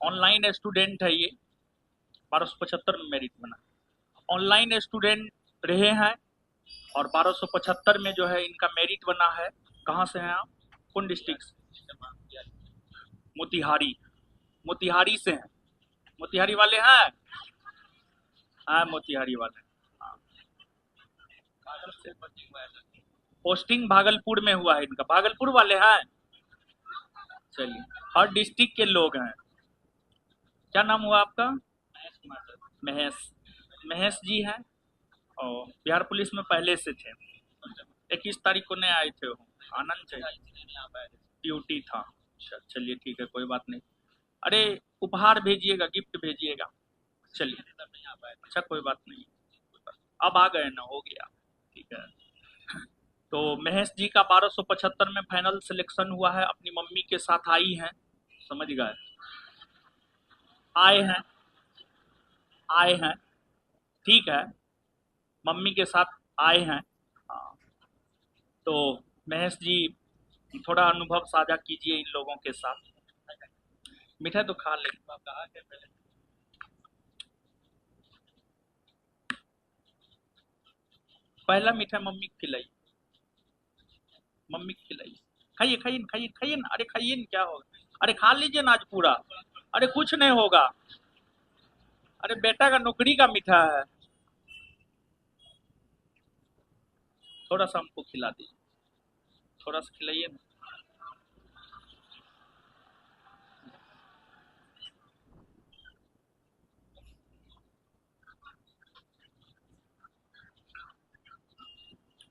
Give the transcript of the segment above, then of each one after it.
Online student है ये, 1275 में मेरिट बना। ऑनलाइन स्टूडेंट रहे हैं और 1275 में जो है इनका मेरिट बना है। कहाँ से हैं आप, कौन डिस्ट्रिक्ट से? मोतिहारी, मोतिहारी से हैं। मोतिहारी वाले हैं? हाँ मोतिहारी वाले। हाँ, पोस्टिंग भागलपुर में हुआ है इनका। भागलपुर वाले हैं? चलिए, हर डिस्ट्रिक्ट के लोग हैं। क्या नाम हुआ आपका? महेश। महेश जी हैं और बिहार पुलिस में पहले से थे। 21 तारीख को नहीं आए थे वो, आनंद चाहिए, ड्यूटी था। अच्छा चलिए ठीक है, कोई बात नहीं। अरे उपहार भेजिएगा, गिफ्ट भेजिएगा। चलिए, अच्छा कोई बात नहीं, अब आ गए ना, हो गया, ठीक है। तो महेश जी का 1275 में फाइनल सिलेक्शन हुआ है, अपनी मम्मी के साथ आई हैं, समझ गए, आए हैं, आए हैं, ठीक है, मम्मी के साथ आए हैं। हाँ, तो महेश जी थोड़ा अनुभव साझा कीजिए इन लोगों के साथ। मिठाई तो खा लेंगे, पहला मिठाई मम्मी को खिलाई, मम्मी को खिलाई। खाइए खाइए खाइए खाइए ना, अरे खाइए ना, क्या होगा, अरे खा लीजिए ना आज पूरा, अरे कुछ नहीं होगा, अरे बेटा का नौकरी का मीठा है, थोड़ा सा हमको खिला दीजिए, थोड़ा सा खिलाइए ना।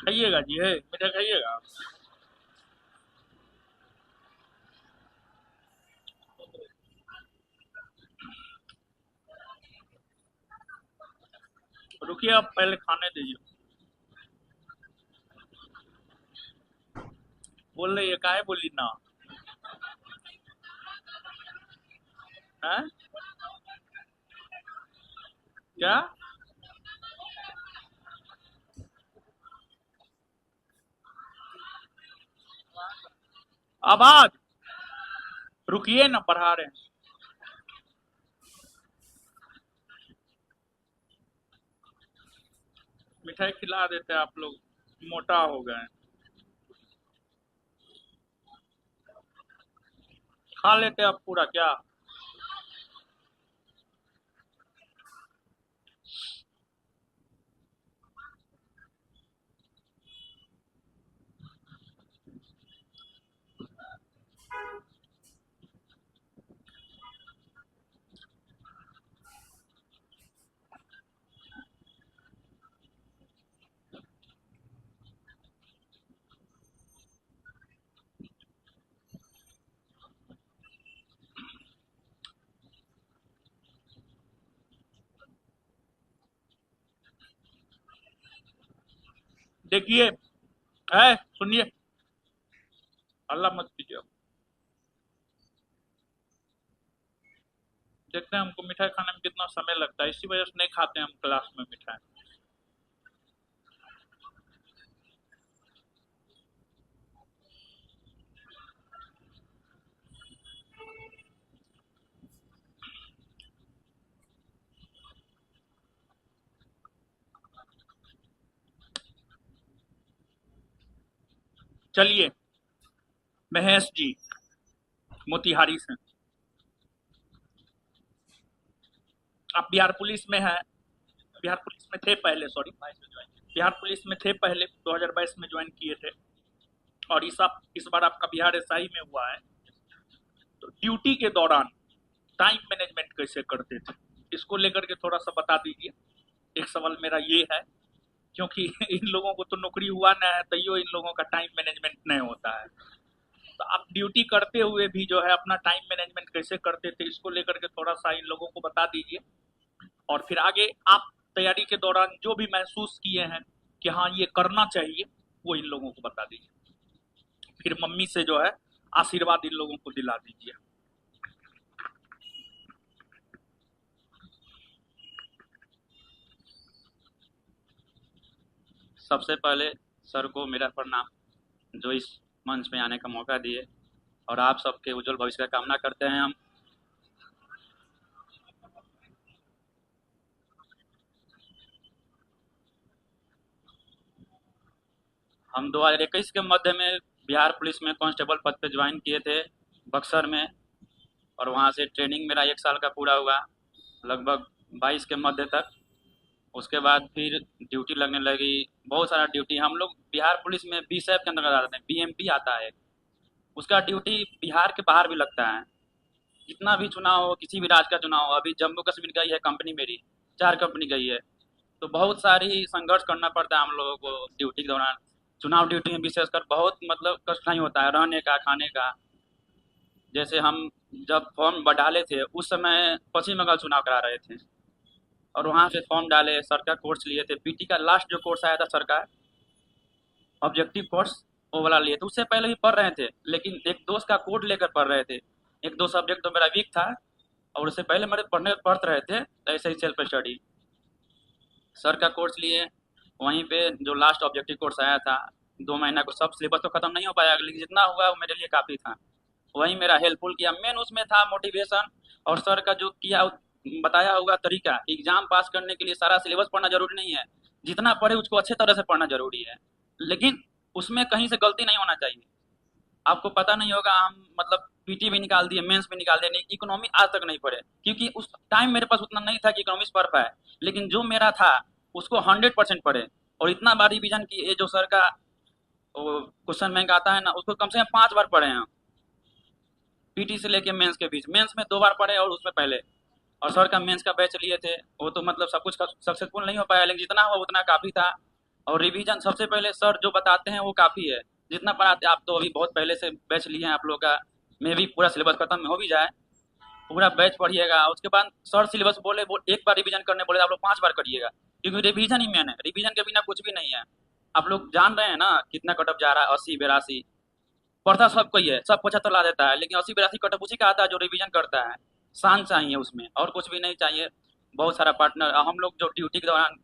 खाइएगा जी, है मीठा खाइएगा। रुकिए, आप पहले खाने दीजिए। बोल रही है, काहे बोली ना है? क्या आवाज, रुकिए ना, पढ़ा रहे हैं। मिठाई खिला देते आप लोग, मोटा हो गए। खा लेते आप पूरा क्या? देखिए, है सुनिए, हल्ला मत कीजिए। देखते हैं हमको मिठाई खाने में कितना समय लगता है, इसी वजह से नहीं खाते हैं हम क्लास में मिठाई। चलिए, महेश जी मोतिहारी से, आप बिहार पुलिस में हैं, बिहार पुलिस में थे पहले, सॉरी, बिहार पुलिस में थे पहले, 2022 में ज्वाइन किए थे, और इस बार आपका बिहार एसआई में हुआ है। तो ड्यूटी के दौरान टाइम मैनेजमेंट कैसे करते थे, इसको लेकर के थोड़ा सा बता दीजिए। एक सवाल मेरा ये है, क्योंकि इन लोगों को तो नौकरी हुआ ना है, तैयो इन लोगों का टाइम मैनेजमेंट नहीं होता है। तो आप ड्यूटी करते हुए भी जो है अपना टाइम मैनेजमेंट कैसे करते थे, इसको लेकर के थोड़ा सा इन लोगों को बता दीजिए। और फिर आगे आप तैयारी के दौरान जो भी महसूस किए हैं कि हाँ ये करना चाहिए, वो इन लोगों को बता दीजिए। फिर मम्मी से जो है आशीर्वाद इन लोगों को दिला दीजिए। सबसे पहले सर को मेरा प्रणाम, जो इस मंच में आने का मौका दिए, और आप सबके उज्जवल भविष्य का कामना करते हैं हम। हम 2021 के मध्य में बिहार पुलिस में कांस्टेबल पद पे ज्वाइन किए थे बक्सर में। और वहाँ से ट्रेनिंग मेरा 1 साल का पूरा हुआ, लगभग 22 के मध्य तक। उसके बाद फिर ड्यूटी लगने लगी, बहुत सारा ड्यूटी। हम लोग बिहार पुलिस में बीएसएफ के अंतर्गत आते हैं, बीएमपी आता है, उसका ड्यूटी बिहार के बाहर भी लगता है। जितना भी चुनाव हो, किसी भी राज्य का चुनाव हो, अभी जम्मू कश्मीर गई है कंपनी मेरी, 4 कंपनी गई है, तो बहुत सारी संघर्ष करना पड़ता है हम लोगों को ड्यूटी के दौरान। चुनाव ड्यूटी में विशेषकर बहुत मतलब कठिनाई होता है रहने का, खाने का। जैसे हम जब फॉर्म डाले थे उस समय पश्चिम बंगाल चुनाव करा रहे थे, और वहाँ से फॉर्म डाले, सर का कोर्स लिए थे। पीटी का लास्ट जो कोर्स आया था सर का, ऑब्जेक्टिव कोर्स, वो वाला लिए थे। उससे पहले भी पढ़ रहे थे, लेकिन एक दोस्त का कोड लेकर पढ़ रहे थे। एक दो सब्जेक्ट तो मेरा वीक था, और उससे पहले मेरे पढ़ रहे थे, ऐसे ही सेल्फ स्टडी। सर का कोर्स लिए, वहीं पे जो लास्ट ऑब्जेक्टिव कोर्स आया था 2 महीना को, सब सिलेबस तो खत्म नहीं हो पाया, लेकिन जितना हुआ वो मेरे लिए काफ़ी था। वही मेरा हेल्पफुल किया। मेन उसमें था मोटिवेशन, और सर का जो किया बताया हुआ तरीका। एग्जाम पास करने के लिए सारा सिलेबस पढ़ना जरूरी नहीं है, जितना पढ़े उसको अच्छे तरह से पढ़ना जरूरी है, लेकिन उसमें कहीं से गलती नहीं होना चाहिए। आपको पता नहीं होगा, हम मतलब पीटी भी निकाल दिए, मेंस भी निकाल दिए, नहीं इकोनॉमी आज तक नहीं पढ़े, क्योंकि उस टाइम मेरे पास उतना नहीं था कि इकोनॉमिक्स पढ़ पाए। लेकिन जो मेरा था उसको 100% पढ़े, और इतना बार रिविजन किए। जो सर का क्वेश्चन बैंक आता है ना, उसको कम से कम 5 बार पढ़े हैं, पीटी से लेके मेंस के बीच। मेंस में 2 बार पढ़े और उसमें पहले। और सर का मेंस का बैच लिए थे, वो तो मतलब सब कुछ सक्सेसफुल नहीं हो पाया, लेकिन जितना हुआ उतना काफ़ी था। और रिवीजन सबसे पहले सर जो बताते हैं वो काफ़ी है, जितना पढ़ाते आप तो अभी बहुत पहले से बैच लिए हैं आप लोग का। मे भी पूरा सिलेबस खत्म हो भी जाए, पूरा बैच पढ़िएगा। उसके बाद सर सिलेबस बोले, वो एक बार रिवीजन करने बोले, आप लोग 5 बार करिएगा, क्योंकि रिवीजन ही मेन है। रिवीजन के बिना कुछ भी नहीं है। आप लोग जान रहे हैं ना कितना कटअप जा रहा है, 80 82। पढ़ता सबको ही है, सब 75 ला देता है, लेकिन 80 82 कटअप उसी का आता है जो रिवीजन करता है। शान चाहिए उसमें, और कुछ भी नहीं चाहिए। बहुत सारा पार्टनर हम लोग जो ड्यूटी के दौरान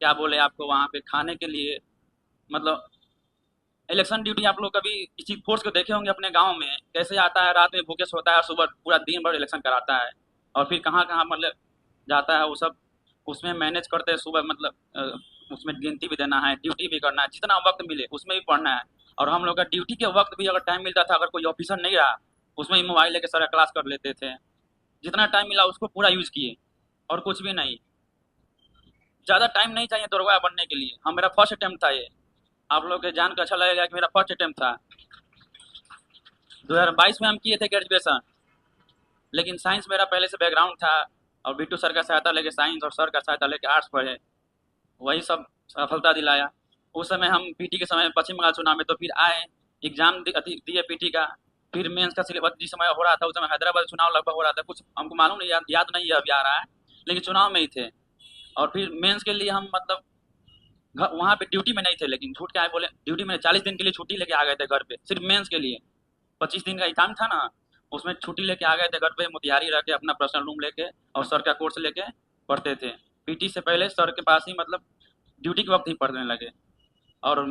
क्या बोले आपको, वहाँ पे खाने के लिए मतलब इलेक्शन ड्यूटी। आप लोग कभी किसी फोर्स को देखे होंगे अपने गांव में, कैसे आता है, रात में भूखे सोता है, सुबह पूरा दिन भर इलेक्शन कराता है, और फिर कहाँ कहाँ मतलब जाता है वो सब। उसमें मैनेज करते हैं सुबह, मतलब उसमें गिनती भी देना है, ड्यूटी भी करना है, जितना वक्त मिले उसमें भी पढ़ना है। और हम लोग का ड्यूटी के वक्त भी अगर टाइम मिलता था, अगर कोई ऑफिसर नहीं रहा, उसमें ही मोबाइल लेके सारा क्लास कर लेते थे। जितना टाइम मिला उसको पूरा यूज किए, और कुछ भी नहीं। ज़्यादा टाइम नहीं चाहिए दरोगा बनने के लिए। मेरा फर्स्ट अटेम्प्ट था ये। आप लोग के जान कर अच्छा लगेगा कि मेरा फर्स्ट अटेम्प्ट था। 2022 में हम किए थे ग्रेजुएशन, लेकिन साइंस मेरा पहले से बैकग्राउंड था, और बिट्टू सर का सहायता लेके साइंस, और सर का सहायता लेके आर्ट्स पढ़े, वही सब सफलता दिलाया। उस समय हम पीटी के समय पश्चिम बंगाल चुनाव में, तो फिर आए, एग्जाम दिए पीटी का। फिर मेंस का सिलेबस जिस समय हो रहा था, उस समय हैदराबाद चुनाव लगभग हो रहा था, कुछ हमको मालूम नहीं, याद नहीं है अभी आ रहा है, लेकिन चुनाव में ही थे। और फिर मेंस के लिए हम मतलब वहाँ पे ड्यूटी में नहीं थे, लेकिन झूठ क्या है बोले, ड्यूटी में 40 दिन के लिए छुट्टी लेके आ गए थे घर पे, सिर्फ मेंस के लिए। 25 दिन का एग्जाम था ना, उसमें छुट्टी लेके आ गए थे घर पे, मोतिहारी रह के अपना पर्सनल रूम लेके, और सर का कोर्स लेके पढ़ते थे। पीटी से पहले सर के पास ही मतलब ड्यूटी के वक्त ही पढ़ने लगे। और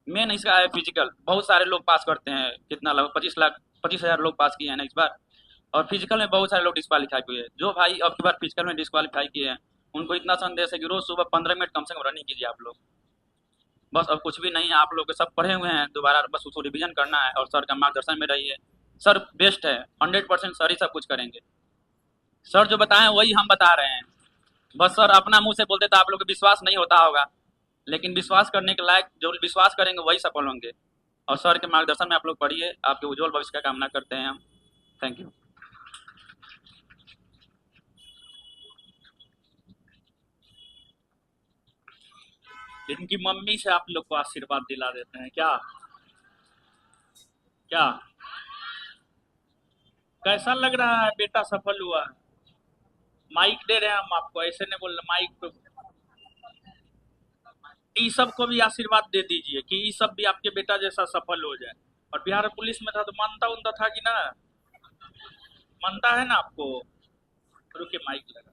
मेन इसका है फिजिकल। बहुत सारे लोग पास करते हैं, कितना लगभग 25 हजार लोग पास किए हैं ना इस बार। और फिजिकल में बहुत सारे लोग डिस्क्वालीफाई हुए हैं। जो भाई अब की बार फिजिकल में डिस्क्वालीफाई किए हैं, उनको इतना संदेश है कि रोज सुबह 15 मिनट कम से कम रनिंग कीजिए आप लोग। बस अब कुछ भी नहीं है, आप लोग सब पढ़े हुए हैं, दोबारा बस उसको रिवीजन करना है, और सर का मार्गदर्शन में रहिए। सर बेस्ट है, 100% सर ही सब कुछ करेंगे। सर जो बताएं वही हम बता रहे हैं। बस सर अपना मुंह से बोलते तो आप लोग को विश्वास नहीं होता होगा, लेकिन विश्वास करने के लायक जो विश्वास करेंगे वही सफल होंगे। और सर के मार्गदर्शन में आप लोग पढ़िए। आपके उज्जवल भविष्य का कामना करते हैं हम। Thank you. इनकी मम्मी से आप लोग को आशीर्वाद दिला देते हैं क्या? क्या कैसा लग रहा है बेटा सफल हुआ है? माइक दे रहे हैं हम आपको, ऐसे नहीं बोल रहे, माइक पे। ई सब को भी आशीर्वाद दे दीजिए कि ई सब भी आपके बेटा जैसा सफल हो जाए। और बिहार पुलिस में था तो मानता उनता था कि ना, मानता है ना आपको? रुके, माइक लगा।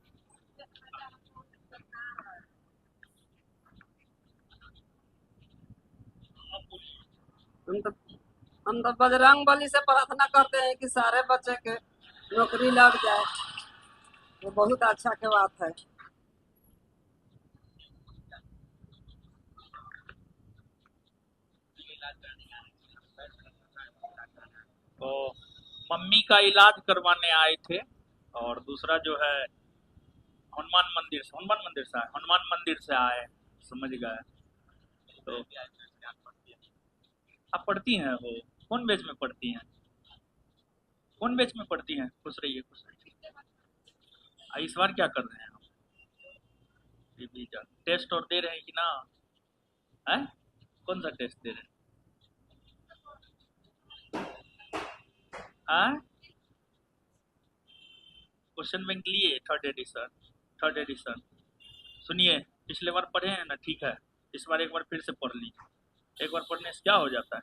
हम तो हम तो बजरंग बली से प्रार्थना करते हैं कि सारे बच्चे के नौकरी लग जाए। वो बहुत अच्छा के बात है। तो मम्मी का इलाज करवाने आए थे, और दूसरा जो है हनुमान मंदिर से आए, समझ गए। तो आप पढ़ती हैं हो, कौन बैच में पढ़ती हैं, कौन बैच में पढ़ती हैं? खुश रहिए, खुश रहिए। इस बार क्या कर रहे हैं आप? रिवीजन टेस्ट और दे रहे हैं कि ना? है, कौन सा टेस्ट दे रहे हैं? क्वेश्चन बैंक लिए थर्ड एडिशन। सुनिए, पिछले बार पढ़े हैं ना, ठीक है, इस बार एक बार फिर से पढ़ लीजिए। एक बार पढ़ने से क्या हो जाता है?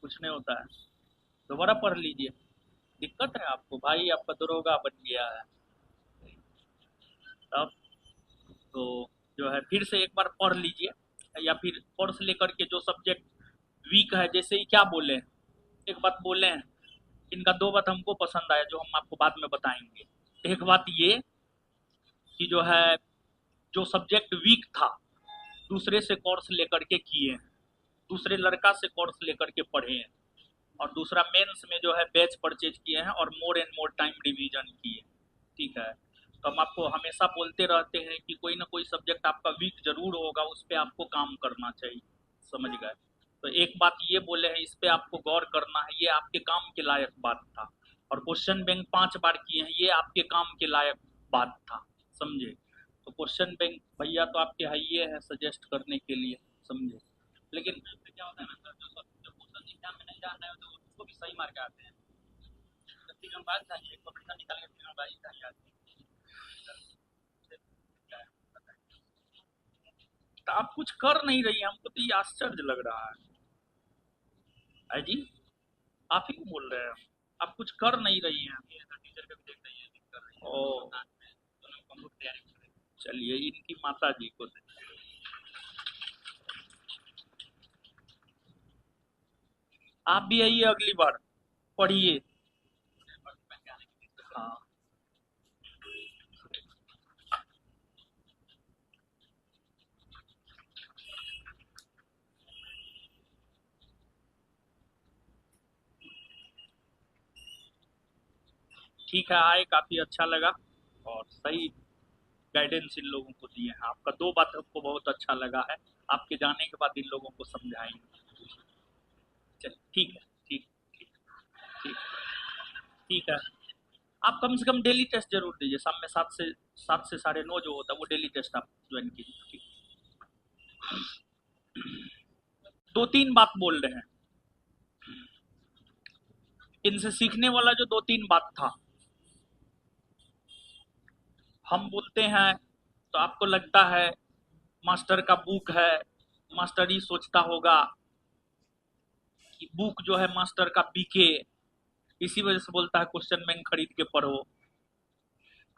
कुछ नहीं होता है, दोबारा पढ़ लीजिए। दिक्कत है आपको, भाई आपका दरोगा बन गया है अब। तो जो है फिर से एक बार पढ़ लीजिए, या फिर कोर्स लेकर के जो सब्जेक्ट वीक है, जैसे ही क्या बोले हैं, एक बात बोले हैं, इनका दो बात हमको पसंद आया जो हम आपको बाद में बताएंगे। एक बात ये कि जो है जो सब्जेक्ट वीक था दूसरे से कोर्स लेकर के किए हैं, दूसरे लड़का से कोर्स लेकर के पढ़े हैं, और दूसरा मेंस में जो है बैच परचेज किए हैं और more and more time revision किए, ठीक है। तो हम आपको हमेशा बोलते रहते हैं कि कोई ना कोई सब्जेक्ट आपका वीक जरूर होगा, उस पर आपको काम करना चाहिए, समझ गए। तो एक बात ये बोले हैं, इस पे आपको गौर करना है, ये आपके काम के लायक बात था। और क्वेश्चन बैंक 5 बार किए हैं, ये आपके काम के लायक बात था, समझे। तो क्वेश्चन बैंक भैया तो आपके हाइये है सजेस्ट करने के लिए, समझे। लेकिन क्या होता है ना सर, जो क्वेश्चन एग्जाम में नहीं जानना है तो उसको भी सही मार्क आते हैं। फिर हम बात चाहिए परीक्षा निकाल के फिर हम बात चाहिए, तो आप कुछ कर नहीं रही हैं, हमको तो ये आश्चर्य लग रहा है जी, आप ही बोल रहे हैं आप कुछ कर नहीं रही हैं। टीचर का भी देख रही है, ओ चलिए इनकी माता जी को आप भी आइए अगली बार, पढ़िए। हाँ, ठीक है, आए, काफी अच्छा लगा, और सही गाइडेंस इन लोगों को दिए हैं। आपका दो बात हमको बहुत अच्छा लगा है, आपके जाने के बाद इन लोगों को समझाएंगे। चलिए ठीक है, ठीक ठीक ठीक ठीक है। आप कम से कम डेली टेस्ट जरूर दीजिए, शाम में 7 से 9:30 जो होता है वो डेली टेस्ट आप ज्वाइन कीजिए, ठीक। दो तीन बात बोल रहे हैं, इनसे सीखने वाला जो दो तीन बात था, हम बोलते हैं तो आपको लगता है मास्टर का बुक है, मास्टर ही सोचता होगा कि बुक जो है मास्टर का बिके, इसी वजह से बोलता है क्वेश्चन बैंक खरीद के पढ़ो।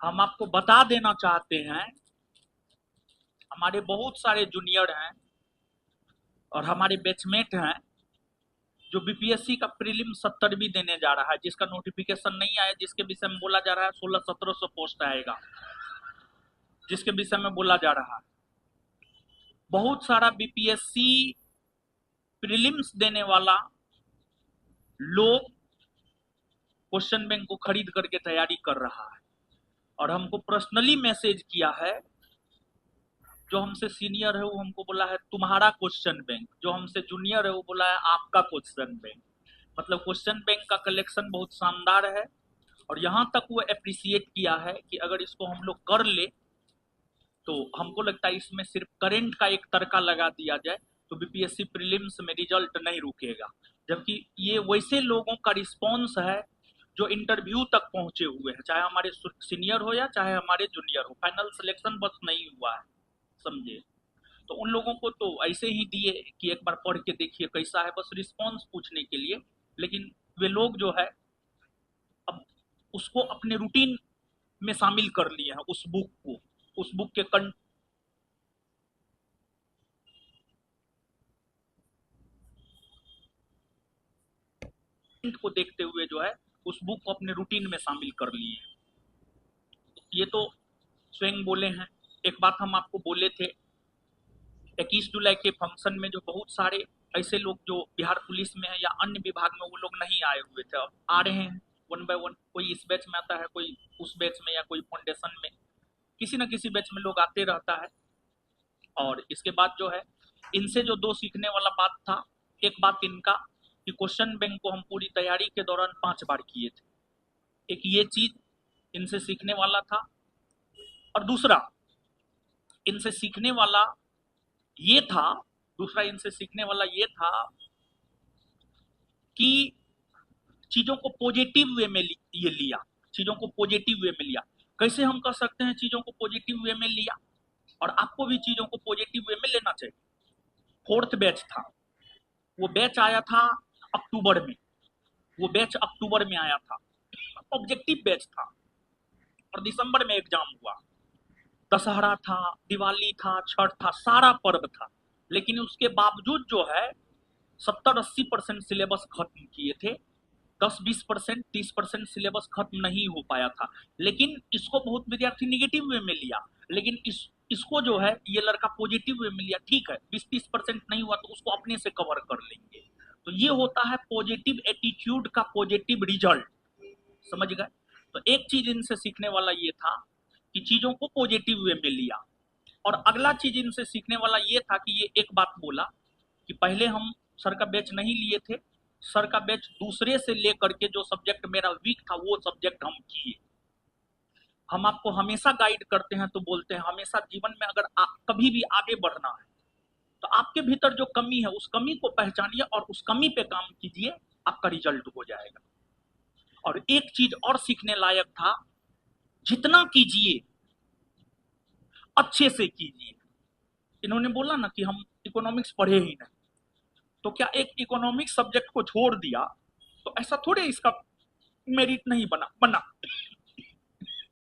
हम आपको बता देना चाहते हैं, हमारे बहुत सारे जूनियर हैं और हमारे बैचमेट हैं जो बीपीएससी का प्रीलिम 70वीं देने जा रहा है, जिसका नोटिफिकेशन नहीं आया, जिसके विषय में बोला जा रहा है 1600-1700 पोस्ट आएगा, जिसके विषय में बोला जा रहा है। बहुत सारा बीपीएससी प्रीलिम्स देने वाला लोग क्वेश्चन बैंक को खरीद करके तैयारी कर रहा है, और हमको पर्सनली मैसेज किया है, जो हमसे सीनियर है वो हमको बोला है तुम्हारा क्वेश्चन बैंक, जो हमसे जूनियर है वो बोला है आपका क्वेश्चन बैंक। मतलब क्वेश्चन बैंक का कलेक्शन बहुत शानदार है, और यहाँ तक वो अप्रिशिएट किया है कि अगर इसको हम लोग कर ले तो हमको लगता है इसमें सिर्फ करंट का एक तड़का लगा दिया जाए तो बीपीएससी प्रीलिम्स में रिजल्ट नहीं रुकेगा। जबकि ये वैसे लोगों का रिस्पॉन्स है जो इंटरव्यू तक पहुंचे हुए हैं, चाहे हमारे सीनियर हो या चाहे हमारे जूनियर हो, फाइनल सिलेक्शन बस नहीं हुआ है, समझे। तो उन लोगों को तो ऐसे ही दिए कि एक बार पढ़ के देखिए कैसा है, बस रिस्पॉन्स पूछने के लिए। लेकिन वे लोग जो है अब उसको अपने रूटीन में शामिल कर लिए हैं, उस बुक को, उस बुक के कंटेंट को देखते हुए जो है उस बुक को अपने रूटीन में शामिल कर लिए हैं। ये तो स्वयं बोले हैं। एक बात हम आपको बोले थे, 21 जुलाई के फंक्शन में जो बहुत सारे ऐसे लोग जो बिहार पुलिस में है या अन्य विभाग में, वो लोग नहीं आए हुए थे, अब आ रहे हैं वन बाय वन। कोई इस बैच में आता है, कोई उस बैच में, या कोई फाउंडेशन में, किसी न किसी बैच में लोग आते रहता है। और इसके बाद जो है, इनसे जो दो सीखने वाला बात था, एक बात इनका कि क्वेश्चन बैंक को हम पूरी तैयारी के दौरान 5 बार किए थे, एक ये चीज इनसे सीखने वाला था। और दूसरा इनसे सीखने वाला ये था दूसरा इनसे सीखने वाला ये था कि चीजों को पॉजिटिव वे में ये लिया, चीजों को पॉजिटिव वे में लिया। कैसे हम कर सकते हैं चीजों को पॉजिटिव वे में लिया? और आपको भी चीजों को पॉजिटिव वे में लेना चाहिए। 4th बैच था, वो बैच आया था अक्टूबर में, वो बैच अक्टूबर में आया था, ऑब्जेक्टिव बैच था, और दिसंबर में एग्जाम हुआ। दशहरा था, दिवाली था, छठ था, सारा पर्व था, लेकिन उसके बावजूद जो है 70-80% सिलेबस खत्म किए थे। 10-20%, 30% सिलेबस खत्म नहीं हो पाया था, लेकिन इसको बहुत विद्यार्थी निगेटिव वे में लिया। लेकिन इसको जो है ये लड़का पॉजिटिव वे में लिया। ठीक है, 20-30% नहीं हुआ तो उसको अपने से कवर कर लेंगे। तो ये होता है पॉजिटिव एटीट्यूड का पॉजिटिव रिजल्ट, समझ गए? तो एक चीज इनसे सीखने वाला ये था कि चीजों को पॉजिटिव वे में लिया। और अगला चीज इनसे सीखने वाला ये था कि ये एक बात बोला कि पहले हम सर का बैच नहीं लिए थे, सर का बैच दूसरे से लेकर के जो सब्जेक्ट मेरा वीक था वो सब्जेक्ट हम किए। हम आपको हमेशा गाइड करते हैं, तो बोलते हैं हमेशा जीवन में अगर कभी भी आगे बढ़ना है तो आपके भीतर जो कमी है उस कमी को पहचानिए और उस कमी पे काम कीजिए, आपका रिजल्ट हो जाएगा। और एक चीज और सीखने लायक था, जितना कीजिए अच्छे से कीजिए। इन्होंने बोला ना कि हम इकोनॉमिक्स पढ़े ही नहीं, तो क्या एक इकोनॉमिक्स सब्जेक्ट को छोड़ दिया तो ऐसा थोड़े इसका मेरिट नहीं बना?